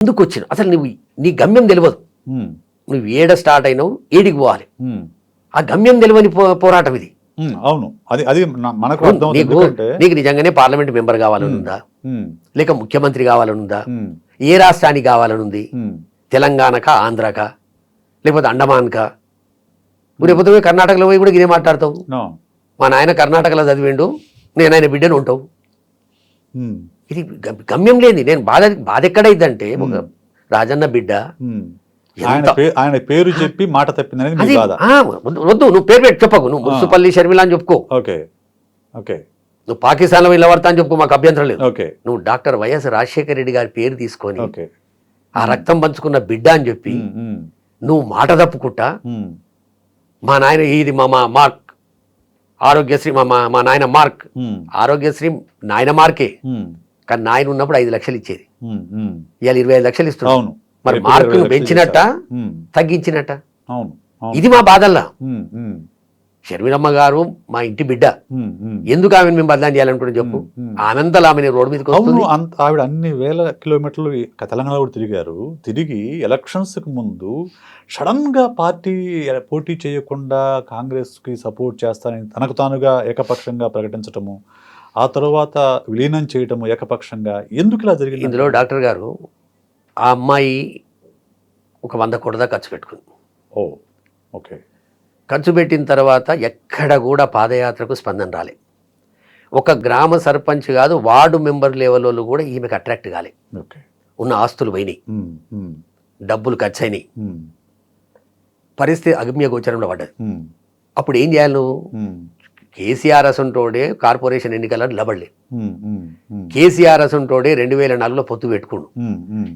ఎందుకు వచ్చిన అసలు నువ్వు నీ గమ్యం తెలియదు. నువ్వు ఏడ స్టార్ట్ అయినావు, ఏడికి పోవాలి, ఆ గమ్యం తెలియని పోరాటం ఇది. అవును, అది అది మనకు నీకు నిజంగానే పార్లమెంట్ మెంబర్ కావాలని ఉందా, లేక ముఖ్యమంత్రి కావాలని ఉందా, ఏ రాష్ట్రానికి కావాలని ఉంది, తెలంగాణకా ఆంధ్రాకా లేకపోతే అండమాన్కా? లేకపోతే కర్ణాటకలో పోయి కూడా ఇదే మాట్లాడతావు. మా నాయన కర్ణాటకలో చదివిండు, నేను ఆయన బిడ్డను ఉంటావు. ఇది గమ్యం లేని. నేను బాధ ఎక్కడైందంటే ఒక రాజన్న బిడ్డ ఆయన పేరు చెప్పి మాట తప్పిందనేది వద్దు, నువ్వు పేరు పెట్టి చెప్పకు, నువ్వు మున్సిపల్లి షర్మిల అని చెప్పుకో, నువ్వు పాకిస్తాన్ లో వెళ్ళవడతా అని చెప్పుకో, మాకు అభ్యంతరం లేదు. నువ్వు డాక్టర్ వైఎస్ రాజశేఖర రెడ్డి గారి పేరు తీసుకొని ఆ రక్తం పంచుకున్న బిడ్డ అని చెప్పి నువ్వు మాట తప్పుకుంటా, మా నాయన ఇది మా మార్క్ ఆరోగ్యశ్రీ, మా నాయన మార్క్ ఆరోగ్యశ్రీ నాయన మార్కే, కానీ నాయన ఉన్నప్పుడు 5 లక్షలు ఇచ్చేది, ఇవాళ 25 లక్షలు ఇస్తున్నావు. మరి మార్కులు పెంచినట్ట తగ్గించినట్ట? ఇది మా బాధల్లా. షర్మిలమ్మ గారు మా ఇంటి బిడ్డ, ఎందుకు ఆమెను మేము బదనాం చేయాలనుకుంటే చెప్పు. ఆనందలు ఆమె రోడ్డు మీదకి వస్తుంది. ఆవిడ అన్ని వేల కిలోమీటర్లు తెలంగాణ కూడా తిరిగారు. తిరిగి ఎలక్షన్స్ కు ముందు సడన్ గా పార్టీ పోటీ చేయకుండా కాంగ్రెస్ కి సపోర్ట్ చేస్తానని తనకు తానుగా ఏకపక్షంగా ప్రకటించటము, ఆ తర్వాత విలీనం చేయటము ఏకపక్షంగా, ఎందుకు ఇలా జరిగింది? ఇందులో డాక్టర్ గారు ఆ అమ్మాయి ఒక 100 కోట్ల దాకా ఖర్చు పెట్టుకుంది. ఓకే. ఖర్చు పెట్టిన తర్వాత ఎక్కడ కూడా పాదయాత్రకు స్పందన రాలే. ఒక గ్రామ సర్పంచ్ కాదు, వార్డు మెంబర్ లెవెల్లో కూడా ఈమెకు అట్రాక్ట్ కాలే. ఉన్న ఆస్తులు పోయినాయి, డబ్బులు ఖర్చు అయినాయి, పరిస్థితి అగమ్య గోచరంలో పడ్డది. అప్పుడు ఏం చేయాలి నువ్వు? కేసీఆర్ అసంటోడే కార్పొరేషన్ ఎన్నికల నిలబడలే, కేసీఆర్ అసంటోడే 2004లో పొత్తు పెట్టుకోండు,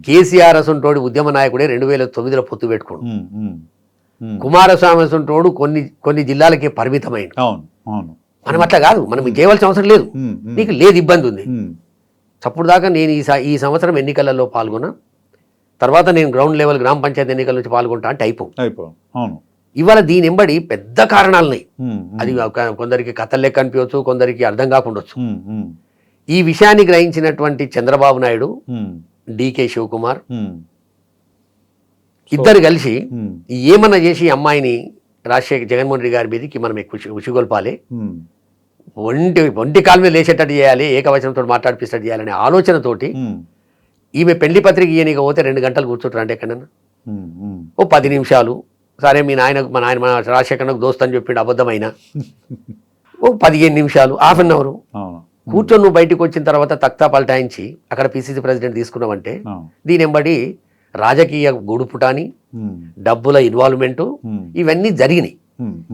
కేసీఆర్ అసంటోడి ఉద్యమ నాయకుడే 2009లో పొత్తు పెట్టుకోండు, కుమారస్వామి అసంటోడు కొన్ని జిల్లాలకే పరిమితమైంది. మనం అట్లా కాదు, మనం చేయవలసిన అవసరం లేదు, నీకు లేదు ఇబ్బంది ఉంది. అప్పుడు దాకా నేను ఈ సంవత్సరం ఎన్నికలలో పాల్గొన్నా, తర్వాత నేను గ్రౌండ్ లెవెల్ గ్రామ పంచాయతీ ఎన్నికల నుంచి పాల్గొంటా అంటే అయిపో. ఇవాళ దీని ఎంబడి పెద్ద కారణాలున్నాయి. అది కొందరికి కథలు లెక్క అనిపించవచ్చు, కొందరికి అర్థం కాకుండొచ్చు. ఈ విషయాన్ని గ్రహించినటువంటి చంద్రబాబు నాయుడు, డికే శివకుమార్ ఇద్దరు కలిసి ఏమన్నా చేసి అమ్మాయిని జగన్మోహన్ రెడ్డి గారి మీదకి మనం ఉసిగొల్పాలి, ఒంటి కాలు మీద లేచేటట్టు చేయాలి, ఏకవచనంతో మాట్లాడిపిస్తట్టు చేయాలనే ఆలోచనతోటి ఈమె పెళ్లి పత్రిక ఇయనిక పోతే 2 గంటలు కూర్చుంటారు అంటే ఎక్కడన్నా ఓ 10 నిమిషాలు, సరే మా నాయన రాజశేఖర్కు దోస్త్ అని చెప్పిండు, అబద్ధమైన ఓ 15 నిమిషాలు, ½ అన్ అవర్ కూర్చొని నువ్వు బయటకు వచ్చిన తర్వాత తక్తా పల్టాయించి అక్కడ పిసిసి ప్రెసిడెంట్ తీసుకున్నావంటే దీని ఎంబడి రాజకీయ గూడుపుటాని, డబ్బుల ఇన్వాల్వ్మెంట్ ఇవన్నీ జరిగినాయి.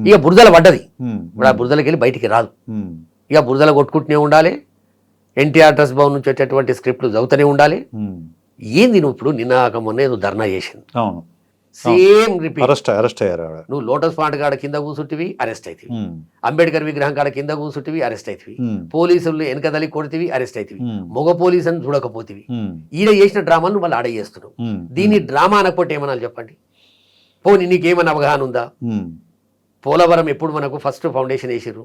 ఇక బురదల పడ్డది, ఇప్పుడు ఆ బురదలకి వెళ్ళి బయటికి రాదు. ఇక బురదల కొట్టుకుంటూనే ఉండాలి, ఎన్టీఆర్ ట్రస్ట్ భవన్ నుంచి వచ్చేటువంటి స్క్రిప్ట్లు చదువుతూనే ఉండాలి. ఏంది నువ్వు ఇప్పుడు నిన్న మొన్న ఏదో ధర్నా చేసింది, సేమ్ రిపీట్. నువ్వు లోటస్ పాండ్ కాడ కింద కూసుంటివి, అరెస్ట్ అవుతుంది. అంబేద్కర్ విగ్రహం కాడ కింద కూసుంటివి, అరెస్ట్ అవుతుంది. పోలీసులు వెనకదలి కొడితివి, అరెస్ట్ అవుతుంది. మగ పోలీసు అని చూడకపోతివి. ఈడ చేసిన డ్రామాను వాళ్ళు ఆడ చేస్తున్నావు. దీన్ని డ్రామా అనకపోతే ఏమనాలి చెప్పండి? పోనీ నీకేమన్నా అవగాహన ఉందా? పోలవరం ఎప్పుడు మనకు ఫస్ట్ ఫౌండేషన్ వేసిర్రు,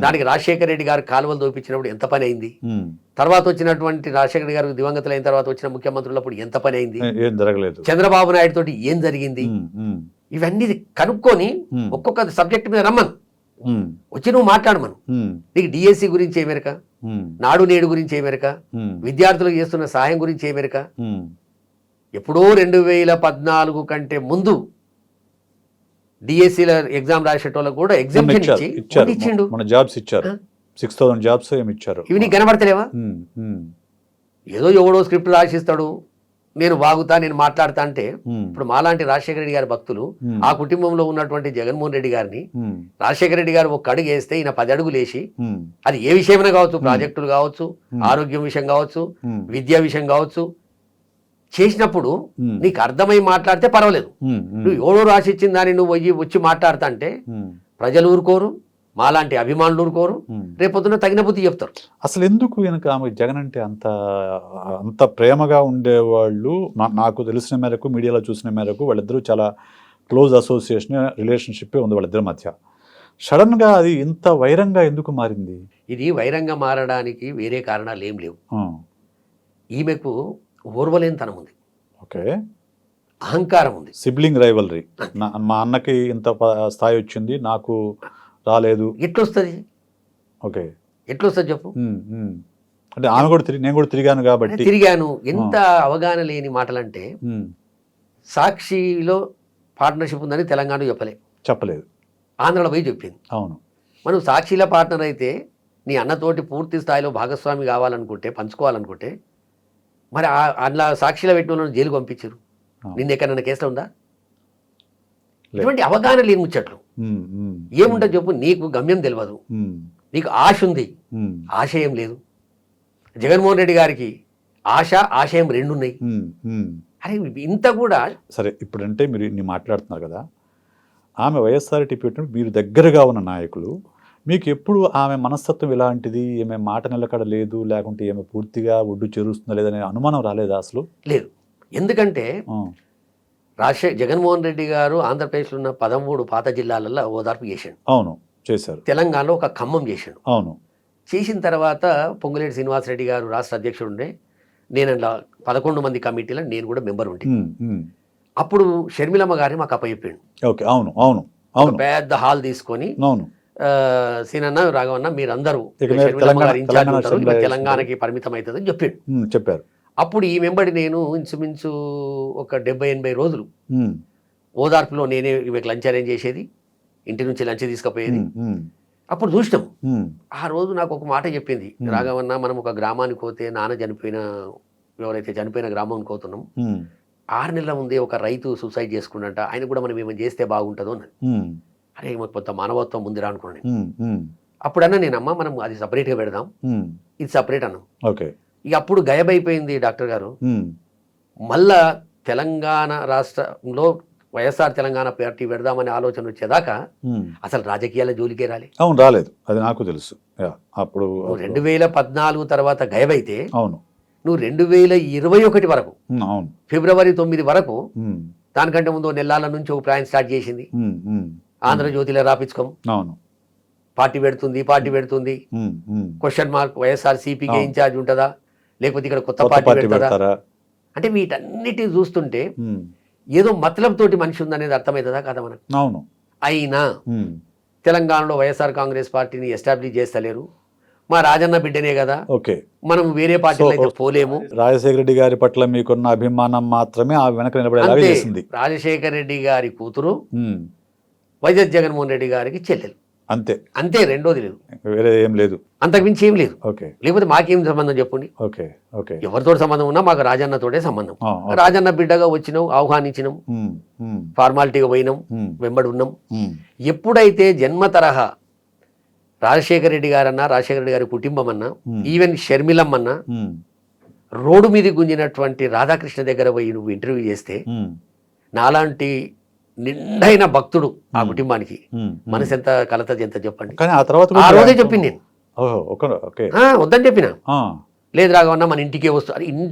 దానికి రాజశేఖర రెడ్డి గారు కాలువలు దోపించినప్పుడు ఎంత పని అయింది, తర్వాత వచ్చినటువంటి రాజశేఖర రెడ్డి గారు దివంగతులైన తర్వాత వచ్చిన ముఖ్యమంత్రులప్పుడు ఎంత పని అయింది, చంద్రబాబు నాయుడు తోటి ఏం జరిగింది, ఇవన్నీ కనుక్కొని ఒక్కొక్క సబ్జెక్ట్ మీద రమ్మను, వచ్చి నువ్వు మాట్లాడమను. నీకు డిఎస్సి గురించి ఏమెరక, నాడు నేడు గురించి ఏమెరక, విద్యార్థులకు చేస్తున్న సహాయం గురించి ఏమెరక? ఎప్పుడో 2014 కంటే ముందు డిఎస్సీల ఎగ్జామ్ రాసేటోళ్ళకు కూడా ఎగ్జామ్షన్ ఇచ్చిండు, మన జాబ్స్ ఇచ్చారు, 6000 జాబ్స్ ఏమి ఇచ్చారు. ఇవి నీకు కనబడతలేవా? ఏదో ఎవడో స్క్రిప్ట్ రాసిస్తాడు, నేను వాగుతా, నేను మాట్లాడతా అంటే. ఇప్పుడు మాలాంటి రాజశేఖర రెడ్డి గారి భక్తులు ఆ కుటుంబంలో ఉన్నటువంటి జగన్మోహన్ రెడ్డి గారిని, రాజశేఖర రెడ్డి గారు ఒక అడుగు వేస్తే ఈయన 10 అడుగులు వేసి, అది ఏ విషయమైనా కావచ్చు, ప్రాజెక్టులు కావచ్చు, ఆరోగ్యం విషయం కావచ్చు, విద్యా విషయం కావచ్చు, చేసినప్పుడు నీకు అర్థమై మాట్లాడితే పర్వాలేదు. నువ్వు ఎవడో రాసిచ్చిన దాన్ని నువ్వు వచ్చి మాట్లాడతా అంటే ప్రజలు ఊరుకోరు, మాలాంటి అభిమానులు ఊరుకోరు, రేపొద్దున తగిన బుద్ధి చెప్తారు. అసలు ఎందుకు వెనక ఆమె జగన్ అంటే అంత ప్రేమగా ఉండేవాళ్ళు? నాకు తెలిసిన మేరకు, మీడియాలో చూసిన మేరకు వాళ్ళిద్దరూ చాలా క్లోజ్ అసోసియేషన్, రిలేషన్షిప్ ఉంది వాళ్ళిద్దరి మధ్య. సడన్గా అది ఇంత వైరంగా ఎందుకు మారింది? ఇది వైరంగా మారడానికి వేరే కారణాలు ఏం లేవు. ఈమెకు ఓర్వలేనితనం ఉంది. ఓకే. అహంకారం ఉంది. Sibling rivalry. మా అన్నకి ఇంత స్థాయి వచ్చింది, నాకు రాలేదు. ఎట్లొస్తుంది? ఓకే. ఎట్లొస్తుంది చెప్పు? అంటే ఆమె కూడా నేను కూడా తిరిగాను కాబట్టి. తిరిగాను. ఎంత అవగాహన లేని మాటలంటే, సాక్షిలో పార్ట్నర్షిప్ ఉందని తెలంగాణ చెప్పలేదు, ఆంధ్రలో పోయి చెప్పింది. అవును. మనం సాక్షిలో పార్ట్నర్ అయితే నీ అన్నతోటి పూర్తి స్థాయిలో భాగస్వామి కావాలనుకుంటే, పంచుకోవాలనుకుంటే, మరి అందులో సాక్షిలో పెట్టిన వాళ్ళని జైలుకు పంపించారు. నిన్న ఎక్కడన్నా కేసులో ఉందా? ఇటువంటి అవగాహన లేని ముచ్చట్లు. ఏముంటుంది చెప్పు? నీకు గమ్యం తెలియదు, నీకు ఆశ ఉంది, ఆశయం లేదు. జగన్మోహన్ రెడ్డి గారికి ఆశ, ఆశయం రెండు ఉన్నాయి. అరే ఇంత కూడా సరే. ఇప్పుడంటే మీరు ఇన్ని మాట్లాడుతున్నారు కదా, ఆమె వైఎస్ఆర్టీపీ పెట్టినప్పుడు మీరు దగ్గరగా ఉన్న నాయకులు, మీకు ఎప్పుడు ఆమె మనస్తత్వం ఎలాంటిది, ఏమే మాట నిలకడ లేదు, లేకుంటే ఏమే పూర్తిగా ఒడ్డు చేరుస్తుందా లేదనే అనుమానం రాలేదా అసలు? లేదు. ఎందుకంటే జగన్మోహన్ రెడ్డి గారు ఆంధ్రప్రదేశ్లో ఉన్న 13 పాత జిల్లాలలో ఓదార్పు చేశాడు. అవును, చేశారు. తెలంగాణలో ఒక ఖమ్మం చేశాడు. అవును. చేసిన తర్వాత పొంగులేటి శ్రీనివాసరెడ్డి గారు రాష్ట్ర అధ్యక్షుడు ఉండే, నేను 11 మంది కమిటీలో నేను కూడా మెంబర్ ఉంటే, అప్పుడు షర్మిలమ్మ గారిని మాకు అప్పచెప్పాడు. ఓకే. అవును, అవును, అవును. పెద్ద హాల్ తీసుకొని, అవును, సీనన్న, రాఘవన్న మీరందరూ షర్మిలమ్మ గారు ఇన్ఛార్జ్ ఉంటారు, తెలంగాణకి పరిమితం అవుతుందని చెప్పాడు. అప్పుడు ఈ మెంబడి నేను ఇంచుమించు ఒక 70-80 రోజులు ఓదార్పులో నేనే ఇవి లంచ్ అరేంజ్ చేసేది, ఇంటి నుంచి లంచ్ తీసుకుపోయేది. అప్పుడు చూసినాం. ఆ రోజు నాకు ఒక మాట చెప్పింది, రాఘవన్న మనం ఒక గ్రామానికి పోతే, ఎవరైతే చనిపోయిన గ్రామానికి పోతున్నాం, 6 నెలల ముందే ఒక రైతు సూసైడ్ చేసుకున్నట్ట, ఆయన కూడా మనం ఏమైనా చేస్తే బాగుంటుందో అన్నది. అరే కొంత మానవత్వం ముందురా అనుకున్నాను. అప్పుడన్నా నేనమ్మా మనం అది సపరేట్గా పెడదాం, ఇది సపరేట్ అన్నాం. ఓకే. ఇక అప్పుడు గయబైపోయింది డాక్టర్ గారు. మళ్ళా తెలంగాణ రాష్ట్రంలో వైఎస్ఆర్ తెలంగాణ పార్టీ పెడదామనే ఆలోచన వచ్చేదాకా అసలు రాజకీయాల జోలికే అవును, రాలేదు. అది నాకు తెలుసు. అప్పుడు 2014 తర్వాత గయబైతే, అవును, నువ్వు 2021 వరకు, అవును, ఫిబ్రవరి 9 వరకు, దానికంటే ముందు నెలల నుంచి ఒక ప్రయాణం స్టార్ట్ చేసింది. ఆంధ్రజ్యోతిలో రాపించుకోం, అవును, పార్టీ పెడుతుంది, క్వశ్చన్ మార్క్, వైఎస్ఆర్ సిపికి ఇన్ఛార్జ్ ఉంటుందా, లేకపోతే ఇక్కడ కొత్త పార్టీ పెడతారా? అంటే వీటన్నిటిని చూస్తుంటే ఏదో మతలబ్ తోటి మనిషి ఉందనేది అర్థమవుతుందా కదా మనకు? అవును. అయినా తెలంగాణలో వైఎస్ఆర్ కాంగ్రెస్ పార్టీని ఎస్టాబ్లిష్ చేస్తలేరు. మా రాజన్న బిడ్డనే కదా, ఓకే, మనం వేరే పార్టీలో అయితే పోలేము. రాజశేఖర రెడ్డి గారి పట్ల మీకున్న అభిమానం మాత్రమే ఆ వెనక నిలబడేలాగా చేసింది. రాజశేఖర రెడ్డి గారి కూతురు వైఎస్ జగన్మోహన్ రెడ్డి గారికి చెల్లెలు, అంతే, రెండోది లేదు, వేరే ఏం లేదు, అంతకుమించి ఏం లేదు. ఓకే. లేకపోతే మాకేం సంబంధం చెప్పండి? Okay, okay. ఎవరితో సంబంధం ఉన్నా మాకు రాజన్నతోటే సంబంధం. రాజన్న బిడ్డగా వచ్చినాం, ఆహ్వానించినాం, ఫార్మాలిటీగా పోయినాం, వెంబడి ఉన్నాం. ఎప్పుడైతే జన్మ తరహా రాజశేఖర రెడ్డి గారన్నా, రాజశేఖర రెడ్డి గారి కుటుంబం అన్నా, ఈవెన్ షర్మిలమ్మన్నా రోడ్డు మీద గుంజినటువంటి రాధాకృష్ణ దగ్గర పోయి నువ్వు ఇంటర్వ్యూ చేస్తే, నాలాంటి నిండైన భక్తుడు ఆ కుటుంబానికి మనసు ఎంత కలతది ఎంత చెప్పండి. కానీ ఆ తర్వాత ఆ రోజే చెప్పింది నేను, ఓకే, వద్దని చెప్పిన, లేదు రాఘవన్న మన ఇంటికే వస్తు, ఇంటి